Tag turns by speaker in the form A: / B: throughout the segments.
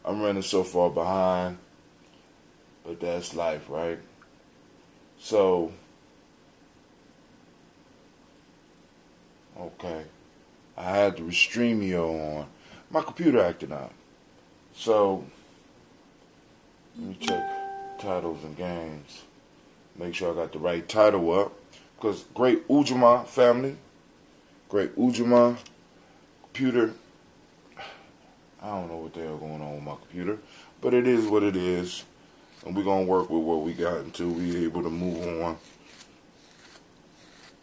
A: I'm running so far behind, but that's life, right? So, okay, I had the Restreamio on. My computer acting up. So, let me check titles and games. Make sure I got the right title up. Because great Ujamaa family, great Ujamaa computer. I don't know what the hell going on with my computer, but it is what it is. And we're going to work with what we got until we're able to move on.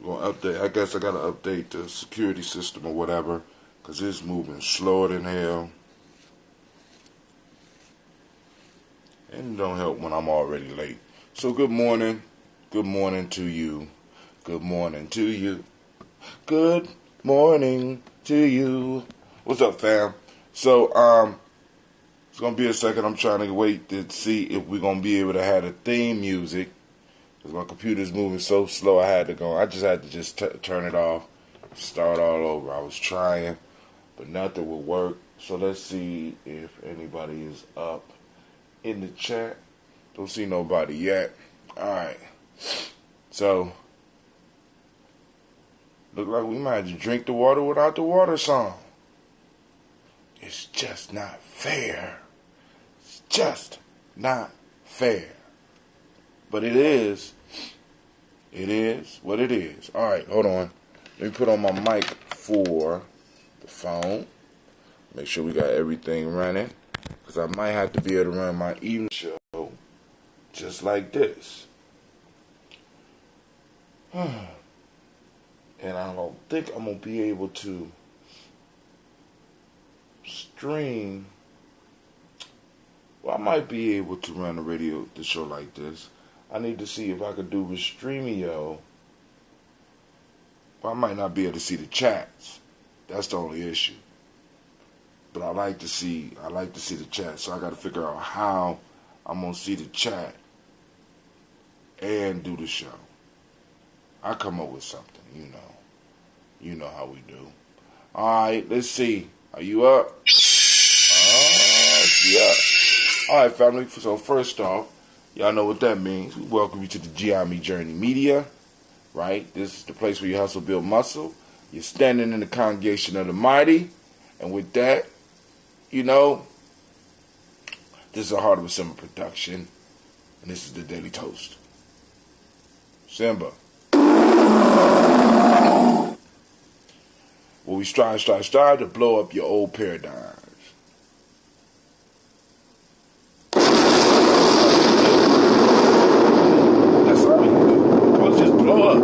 A: We're going to update. I guess I got to update the security system or whatever, because it's moving slower than hell. And it don't help when I'm already late. So good morning. Good morning to you. Good morning to you. Good morning to you. What's up, fam? So, it's going to be a second. I'm trying to wait to see if we're going to be able to have a theme music. Because my computer's moving so slow, I just had to turn it off, start all over. I was trying, but nothing would work. So let's see if anybody is up in the chat. Don't see nobody yet. Alright. So, look like we might have to drink the water without the water song. It's just not fair. It's just not fair. But it is. It is what it is. Alright, hold on. Let me put on my mic for the phone. Make sure we got everything running. Because I might have to be able to run my evening show just like this. And I don't think I'm going to be able to stream. Well, I might be able to run the show like this. I need to see if I could do Restreamio. Well, I might not be able to see the chats. That's the only issue. But I like to see the chat. So I got to figure out how I'm going to see the chat and do the show. I come up with something, you know. You know how we do. Alright, let's see. Are you up? Yeah. Alright, family. So first off, y'all know what that means. We welcome you to the Ujamaa Journey Media. Right? This is the place where you hustle, build muscle. You're standing in the congregation of the mighty. And with that, you know, this is a Heart of a Simba production. And this is the Daily Toast. Simba. Well, we strive to blow up your old paradigms. That's all we can do. Let's just blow up.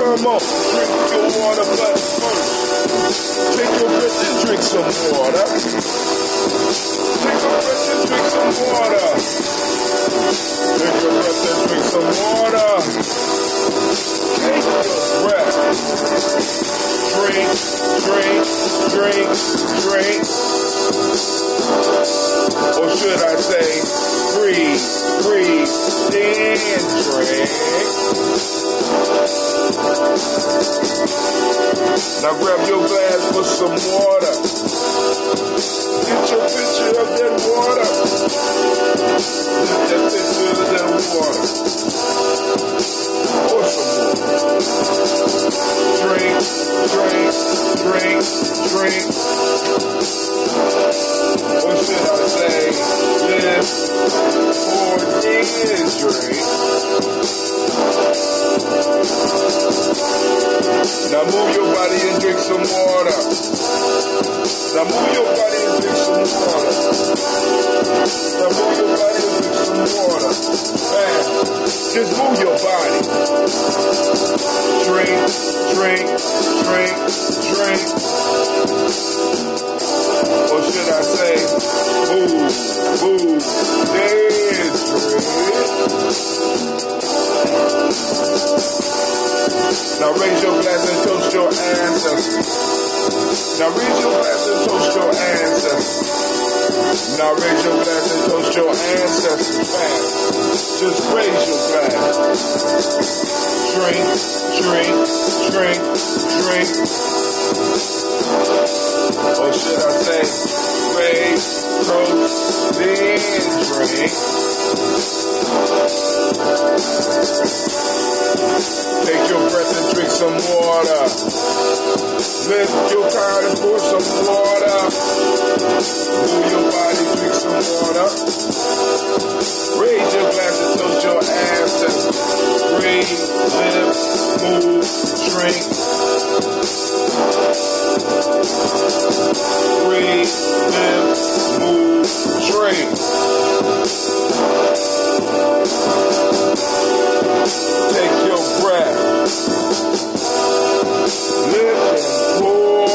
A: Come on, drink your water, but first, take your breath and drink some water. Take your breath and drink some water. Take your breath and drink some water. Take your breath. Drink, drink, drink, drink. Or should I say, breathe, breathe, then drink. Now grab your glass for some water. Get your picture of that water. Get that picture of that water. Pour some more. Drink, drink, drink, drink. Or should I say, live, pour, then drink. Now move your body and drink some water. Now move your body and drink some water. Now move your body and drink some water. Man, just move your body. Drink, drink, drink, drink. Or should I say, move, dance, Now raise your glass and toast your ancestors. Now raise your glass and toast your ancestors. Now raise your glass and toast your ancestors fast. Just raise your glass. Drink, drink, drink, drink. Or should I say, raise, toast, then drink. Take your breath and drink some water. Lift your card and pour some water. Move your body, drink some water. Raise your glass and toast your ancestors. Breathe, live, move, drink. Breathe, live, move, drink. Take your breath. Lift and pour.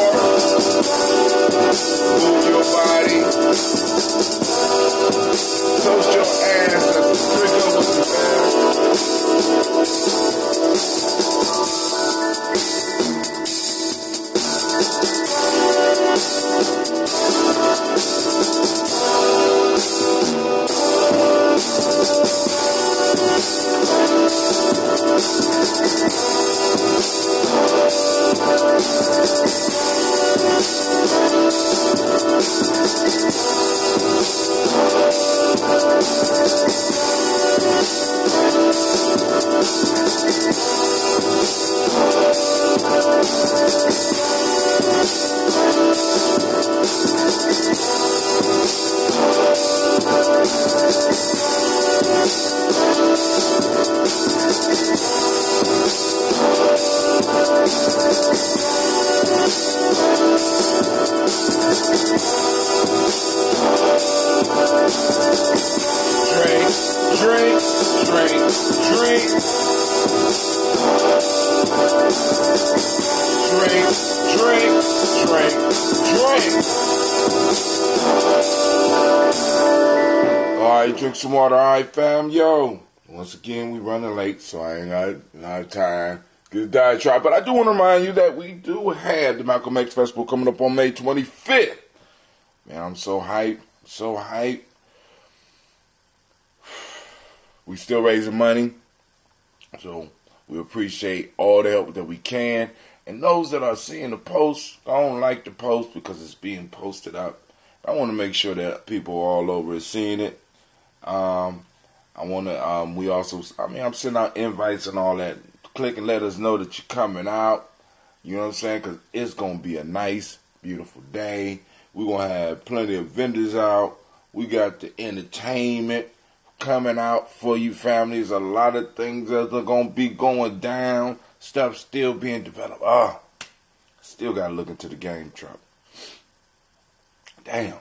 A: Move your body. Toast your ancestors. Drink over the drink some water. Alright, fam. Yo, once again, we running late, so I ain't got a lot of time. Get a diatribe. But I do want to remind you that we do have the Malcolm X Festival coming up on May 25th. Man, I'm so hyped. So hyped. We still raising money. So we appreciate all the help that we can. And those that are seeing the post, I don't like the post because it's being posted up. I want to make sure that people all over are seeing it. I want to, we also, I'm sending out invites and all that. Click and let us know that you're coming out. You know what I'm saying? Because it's going to be a nice, beautiful day. We're going to have plenty of vendors out. We got the entertainment coming out for you families. A lot of things that are going to be going down. Stuff still being developed. Still got to look into the game truck. Damn.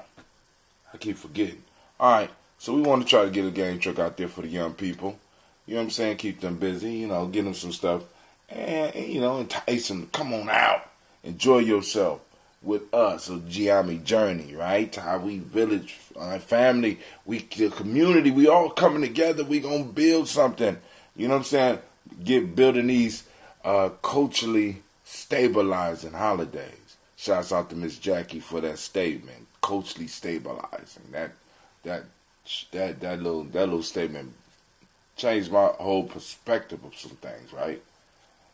A: I keep forgetting. All right. So we want to try to get a game truck out there for the young people. You know what I'm saying? Keep them busy, get them some stuff. And entice them to come on out. Enjoy yourself with us, a Ujamaa journey, right? Tawi village, family, the community, we all coming together. We going to build something. You know what I'm saying? Building these culturally stabilizing holidays. Shouts out to Miss Jackie for that statement. Culturally stabilizing. That little statement changed my whole perspective of some things, right?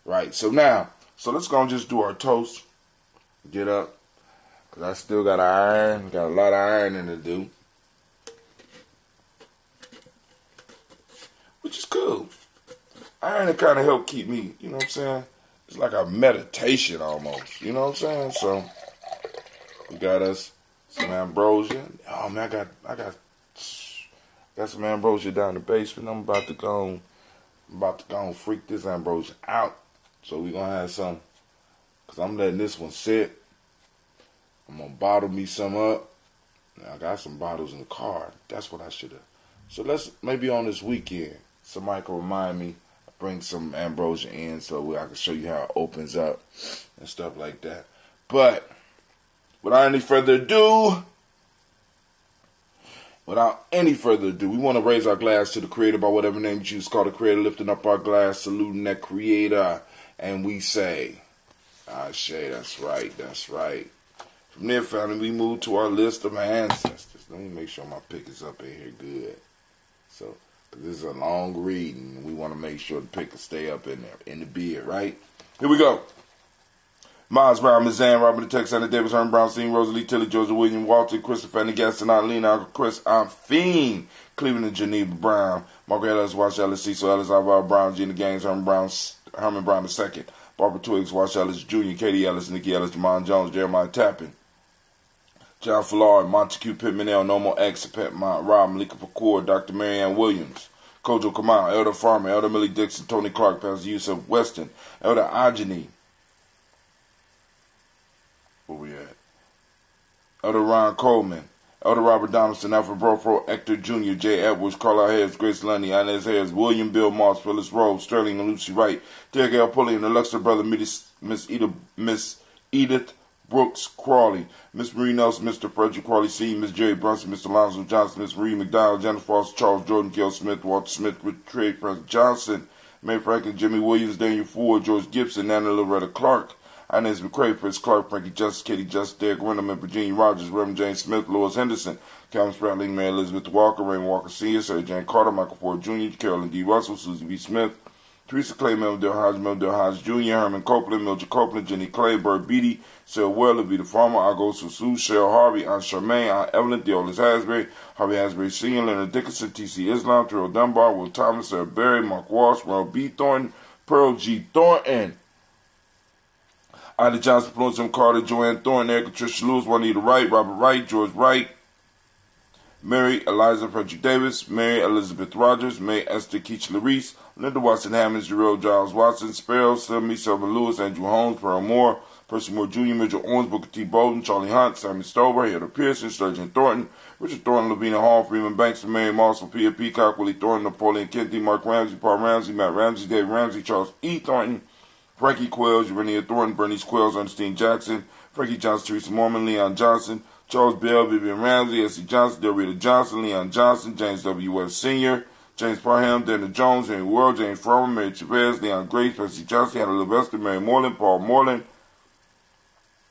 A: Right. So let's go and just do our toast. Get up. Because I still got iron. Got a lot of ironing to do. Which is cool. Ironing kind of help keep me, you know what I'm saying? It's like a meditation almost. You know what I'm saying? So we got us some ambrosia. Oh man, I got some ambrosia down in the basement. I'm about to go and freak this ambrosia out. So we gonna have some, cause I'm letting this one sit. I'm gonna bottle me some up. Now, I got some bottles in the car. That's what I should have. So let's maybe on this weekend, somebody can remind me, bring some ambrosia in so I can show you how it opens up and stuff like that. But without any further ado, Without any further ado, we want to raise our glass to the Creator by whatever name you choose to call the Creator, lifting up our glass, saluting that Creator, and we say, Ashe, that's right, that's right. From there, family, we move to our list of ancestors. Let me make sure my pick is up in here good. So, this is a long read, and we want to make sure the pick will stay up in there, in the beard, right? Here we go. Miles Brown, Miss Ann, Robert the Tex, Anna Davis, Herman Brown, Steen, Rosalie, Tilly, Georgia, William, Walter, Christopher, Fanny, Gaston, Aunt Lena, Uncle Chris, Aunt Fiend, Cleveland and Geneva Brown, Margaret Ellis, Wash Ellis, Cecil Ellis, Alvaro Brown, Gina Gaines, Herman Brown II, Barbara Twiggs, Wash Ellis Jr., Katie Ellis, Nikki Ellis, Jamon Jones, Jeremiah Tappan, John Fallard, Montague Pittman L, Nomo X, Petmont, Rob, Malika Facour, Dr. Marianne Williams, Kojo Kamal, Elder Farmer, Elder Millie Dixon, Tony Clark, Pastor Yusuf Weston, Elder Ajani. Where we at? Elder Ron Coleman, Elder Robert Donaldson, Alfred Brofro, Hector Jr., J. Edwards, Carlisle Harris, Grace Lundy, Inez Harris, William Bill Moss, Phyllis Rose, Sterling and Lucy Wright, Derek L. Pulley, and the Luxor brother, Miss Edith Brooks Crawley, Miss Marie Nelson, Mr. Frederick Crawley C., Miss Jerry Brunson, Mr. Lonzo Johnson, Miss Marie McDonald, Jennifer Foster, Charles Jordan, Gail Smith, Walter Smith, Richard Trey, Frank Johnson, May Franklin, Jimmy Williams, Daniel Ford, George Gibson, Nana Loretta Clark, Inez McCrae, Fritz Clark, Frankie Justice, Katie Justice, Derek Wyndham, Virginia Rogers, Reverend James Smith, Lois Henderson, Calvin Spratling, Mary Elizabeth Walker, Raymond Walker Sr., Sarah Jane Carter, Michael Ford Jr., Carolyn D. Russell, Susie B. Smith, Teresa Clay, Melville Hodge Jr., Herman Copeland, Mildred Copeland, Jenny Clay, Bert Beatty, Sarah Weller, Vita Farmer, Agos Sue, Cheryl Harvey, Aunt Charmaine, Aunt Evelyn, Deolis Hasbury, Harvey Hasbury Sr., Leonard Dickinson, T.C. Islam, Terrell Dunbar, Will Thomas, Sarah Berry, Mark Walsh, Ronald B. Thornton, Pearl G. Thornton, Ida Johnson, Florence M. Carter, Joanne Thornton, Erica Tricia Lewis, Juanita Wright, Robert Wright, George Wright, Mary Eliza Frederick Davis, Mary Elizabeth Rogers, May Esther Keach Larice, Linda Watson Hammonds, Jerome Giles Watson, Sparrow, Sylvie Silver Lewis, Andrew Holmes, Pearl Moore, Percy Moore Jr., Mitchell Owens, Booker T. Bolden, Charlie Hunt, Sammy Stover, Heather Pearson, Sturgeon Thornton, Richard Thornton, Lavina Hall, Freeman Banks, Mary Moss, Sophia Peacock, Willie Thornton, Napoleon Kennedy, Mark Ramsey, Paul Ramsey, Matt Ramsey, Dave Ramsey, Charles E. Thornton, Frankie Quells, Urania Thornton, Bernice Quells, Ernestine Jackson, Frankie Johnson, Teresa Mormon, Leon Johnson, Charles Bell, Vivian Ramsey, S.C. Johnson, Delrita Johnson, Leon Johnson, James W. West Sr., James Parham, Dana Jones, Henry World, James Froman, Mary Chavez, Leon Grace, Percy Johnson, Hannah Levester, Mary Moreland, Paul Moreland,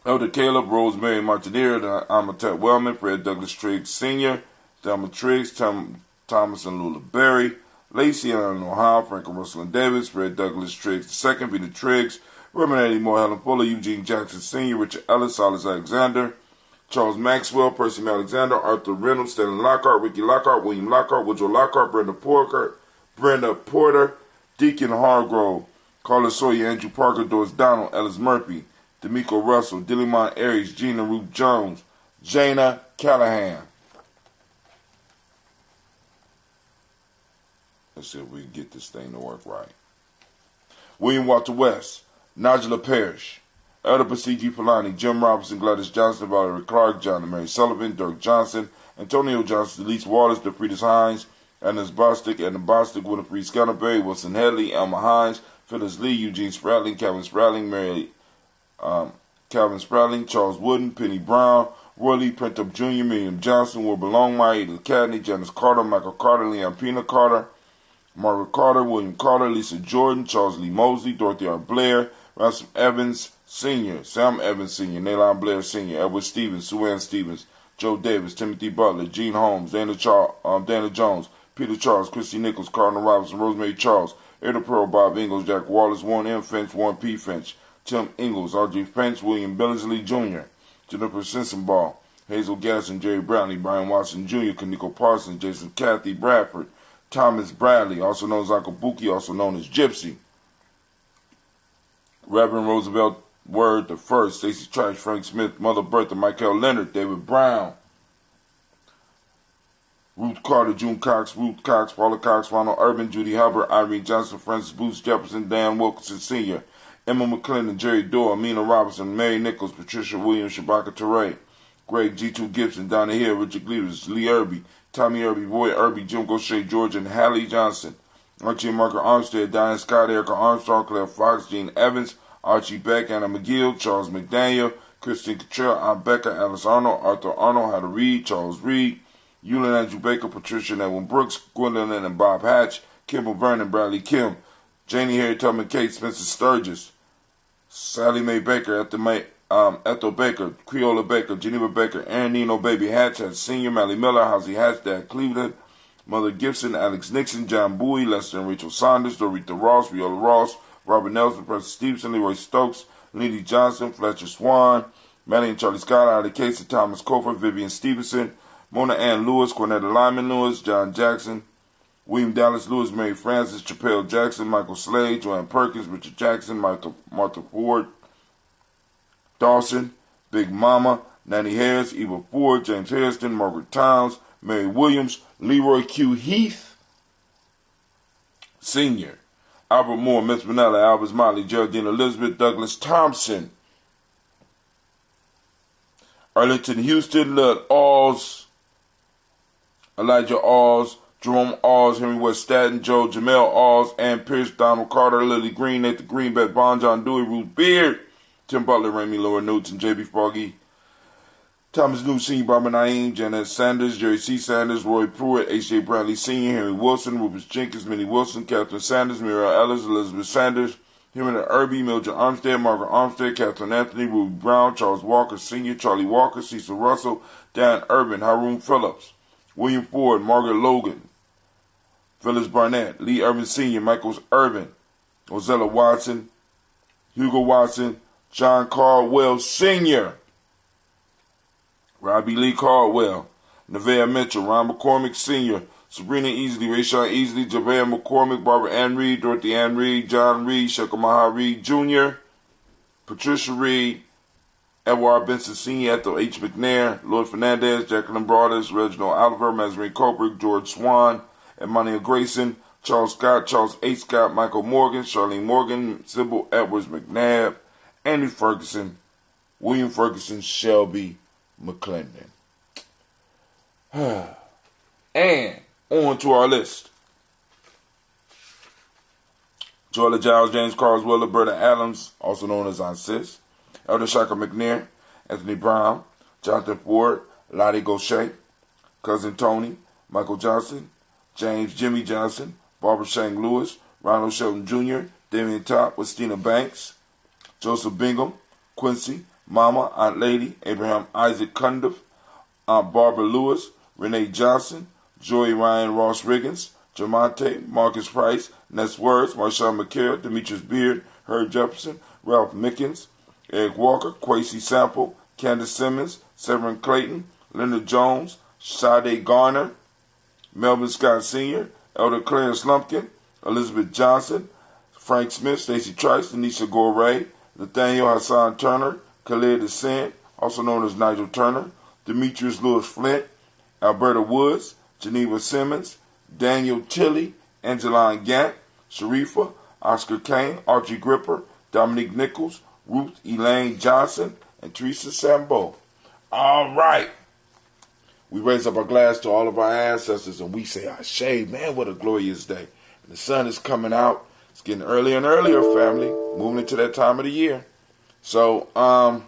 A: Elder Caleb, Rosemary Martineer, Amatet Wellman, Fred Douglas Triggs Sr., Thelma Triggs, Thomas and Lula Berry, Lacey and Eleanor Howe, Franklin Russell and Davis, Fred Douglas Triggs II, Vita Triggs, Reverend Eddie Moore, Helen Fuller, Eugene Jackson Sr., Richard Ellis, Silas Alexander, Charles Maxwell, Percy Alexander, Arthur Reynolds, Stanley Lockhart, Ricky Lockhart, William Lockhart, Woodrow Lockhart, Brenda Porter, Deacon Hargrove, Carlos Sawyer, Andrew Parker, Doris Donald, Ellis Murphy, D'Amico Russell, Dillimon Aries, Gina Ruth Jones, Jana Callahan. Let's see if we can get this thing to work right. William Walter West, Nigella Parrish, Elder Basiji Polani, Jim Robinson, Gladys Johnson, Valerie Clark, John and Mary Sullivan, Dirk Johnson, Antonio Johnson, Delise Waters, DeFridas Hines, Agnes Bostic, Edna Bostic, Winifred Scunterberry, Wilson Headley, Elma Hines, Phyllis Lee, Eugene Spratling, Calvin Spratling, Calvin Spratling, Charles Wooden, Penny Brown, Roy Lee Printup Jr., Miriam Johnson, Wilbur Longmire, Edith Cadney, Janice Carter, Michael Carter, Leon Pina Carter, Margaret Carter, William Carter, Lisa Jordan, Charles Lee Mosley, Dorothy R. Blair, Ransom Evans Sr., Sam Evans Sr., Naylon Blair Sr., Edward Stevens, Sue Ann Stevens, Joe Davis, Timothy Butler, Gene Holmes, Dana Jones, Peter Charles, Christy Nichols, Cardinal Robinson, Rosemary Charles, Ada Pearl, Bob Ingalls, Jack Wallace, Warren M. Finch, Warren P. Finch, Tim Ingalls, Audrey Finch, William Billingsley Jr., Jennifer Sensenball, Hazel Gasson, Jerry Brownlee, Brian Watson Jr., Kaniko Parsons, Jason Cathy Bradford, Thomas Bradley, also known as Uncle Buki, also known as Gypsy, Reverend Roosevelt Word the First, Stacey Trash, Frank Smith, Mother Bertha, Michael Leonard, David Brown, Ruth Carter, June Cox, Ruth Cox, Paula Cox, Ronald Urban, Judy Hubbard, Irene Johnson, Francis Booth Jefferson, Dan Wilkinson Sr., Emma McClendon, Jerry Dorr, Amina Robinson, Mary Nichols, Patricia Williams, Shabaka Teray, Greg G2 Gibson, Donna Hill, Richard Gleavers, Lee Irby, Tommy Irby, Roy Irby, Jim Gaucher, George and Hallie Johnson, Archie and Margaret Armstead, Diane Scott, Erica Armstrong, Claire Fox, Gene Evans, Archie Beck, Anna McGill, Charles McDaniel, Christine Cottrell, Aunt Becca, Alice Arnold, Arthur Arnold, How to Read, Charles Reed, Eulin Andrew Baker, Patricia and Edwin Brooks, Gwendolyn and Bob Hatch, Kimball Vernon, Bradley Kim, Janie Harry Tubman, Kate Spencer Sturgis, Sally Mae Baker, Ethel Baker, Creola Baker, Geneva Baker, Aaron Nino Baby Hatch, Senior, Mally Miller, Housie Hatch, Dad Cleveland, Mother Gibson, Alex Nixon, John Bowie, Lester and Rachel Saunders, Dorita Ross, Viola Ross, Robert Nelson, Preston Stevenson, Leroy Stokes, Lindy Johnson, Fletcher Swan, Maddie and Charlie Scott, Ida Casey, Thomas Cofer, Vivian Stevenson, Mona Ann Lewis, Cornetta Lyman Lewis, John Jackson, William Dallas Lewis, Mary Francis, Chappelle Jackson, Michael Slade, Joanne Perkins, Richard Jackson, Martha Ford, Dawson, Big Mama, Nanny Harris, Eva Ford, James Harrison, Margaret Towns, Mary Williams, Leroy Q. Heath, Sr., Albert Moore, Miss Vanilla, Albert Motley, Geraldine Elizabeth, Douglas Thompson, Arlington Houston, Lud Alls, Elijah Alls, Jerome Alls, Henry West Staten, Joe Jamel Alls, Ann Pierce, Donald Carter, Lily Green, Nathan Green, Beth Bond, John Dewey, Ruth Beard, Tim Butler, Remy Laura Newton, J.B. Foggy, Thomas New Sr., Barbara Naeem, Janet Sanders, Jerry C. Sanders, Roy Pruitt, H.J. Bradley Sr., Henry Wilson, Rufus Jenkins, Minnie Wilson, Catherine Sanders, Muriel Ellis, Elizabeth Sanders, Henry Irby, Mildred Armstead, Margaret Armstead, Catherine Anthony, Ruby Brown, Charles Walker Sr., Charlie Walker, Cecil Russell, Dan Urban, Haroon Phillips, William Ford, Margaret Logan, Phyllis Barnett, Lee Urban Sr., Michaels Urban, Ozella Watson, Hugo Watson, John Caldwell Sr., Robbie Lee Caldwell, Nevaeh Mitchell, Ron McCormick Sr., Sabrina Easley, Rayshawn Easley, Javea McCormick, Barbara Ann Reed, Dorothy Ann Reed, John Reed, Shekamaha Reed Jr., Patricia Reed, Edward Benson Sr., Ethel H. McNair, Lloyd Fernandez, Jacqueline Broadus, Reginald Oliver, Mazarine Colbert, George Swan, Emmanuel Grayson, Charles Scott, Charles H. Scott, Michael Morgan, Charlene Morgan, Sybil Edwards McNabb, Andy Ferguson, William Ferguson, Shelby McClendon. And on to our list. Joella Giles, James Carswell, Berta Adams, also known as Ancestor, Elder Shaka McNair, Anthony Brown, Jonathan Ford, Lottie Gaucher, Cousin Tony, Michael Johnson, James Jimmy Johnson, Barbara Shang Lewis, Ronald Shelton Jr., Damian Top, Westina Banks, Joseph Bingham, Quincy, Mama, Aunt Lady, Abraham Isaac Cundiff, Aunt Barbara Lewis, Renee Johnson, Joey Ryan Ross Riggins, Jamonte, Marcus Price, Ness Words, Marshawn McCare, Demetrius Beard, Herb Jefferson, Ralph Mickens, Eric Walker, Quasi Sample, Candace Simmons, Severin Clayton, Linda Jones, Sade Garner, Melvin Scott Sr., Elder Clarence Lumpkin, Elizabeth Johnson, Frank Smith, Stacey Trice, Denisha Gorey, Nathaniel Hassan Turner, Khalid Descent, also known as Nigel Turner, Demetrius Lewis Flint, Alberta Woods, Geneva Simmons, Daniel Tilley, Angeline Gant, Sharifa, Oscar Kane, Archie Gripper, Dominique Nichols, Ruth Elaine Johnson, and Teresa Sambo. All right. We raise up our glass to all of our ancestors and we say, Ashe, man, what a glorious day. And the sun is coming out. It's getting earlier and earlier, family. Moving into that time of the year. So, I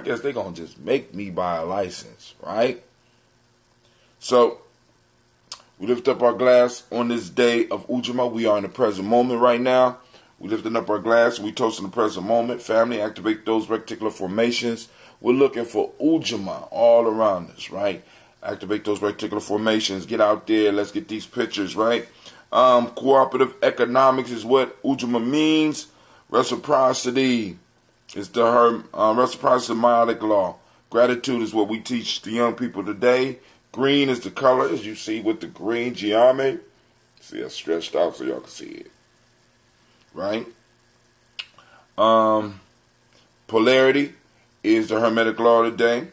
A: guess they're going to just make me buy a license, right? So, we lift up our glass on this day of Ujamaa. We are in the present moment right now. We lifting up our glass. We toasting the present moment. Family, activate those reticular formations. We're looking for Ujamaa all around us, right? Activate those reticular formations. Get out there. Let's get these pictures, right? Cooperative economics is what Ujamaa means. Reciprocity is reciprocity symbiotic law. Gratitude is what we teach the young people today. Green is the color, as you see with the green geometry. See, I stretched out so y'all can see it. Right? Polarity is the Hermetic law today.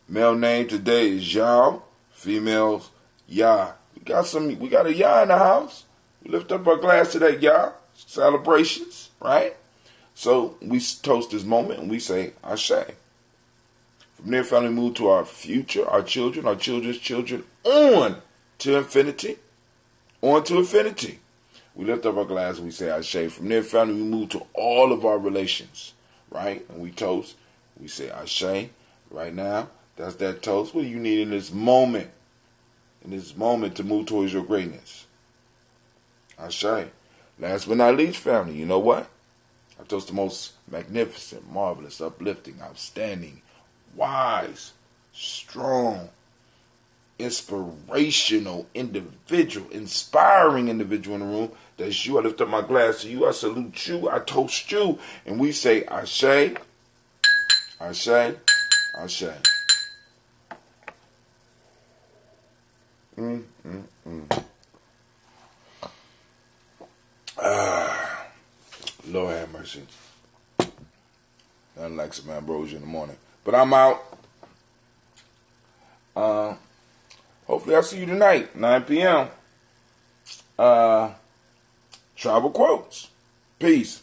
A: Male name today is Yao. Females, Ya. We got a Ya in the house. We lift up our glass to that Ya. Celebrations, right? So we toast this moment and we say, Ashe. From there, family, move to our future, our children's children, on to infinity. On to infinity. We lift up our glass and we say, Ashe. From there, family, we move to all of our relations, right? And we toast. We say, Ashe. Right now, That's that toast. What do you need in this moment? In this moment to move towards your greatness. Ashe. Last but not least, family, you know what? I toast the most magnificent, marvelous, uplifting, outstanding, wise, strong, inspirational individual, inspiring individual in the room. That's you. I lift up my glass to you. I salute you. I toast you. And we say, Ashe, Ashe, Ashe. Lord have mercy. Nothing like some ambrosia in the morning. But I'm out. Hopefully I'll see you tonight, 9 p.m. Tribal Quotes. Peace.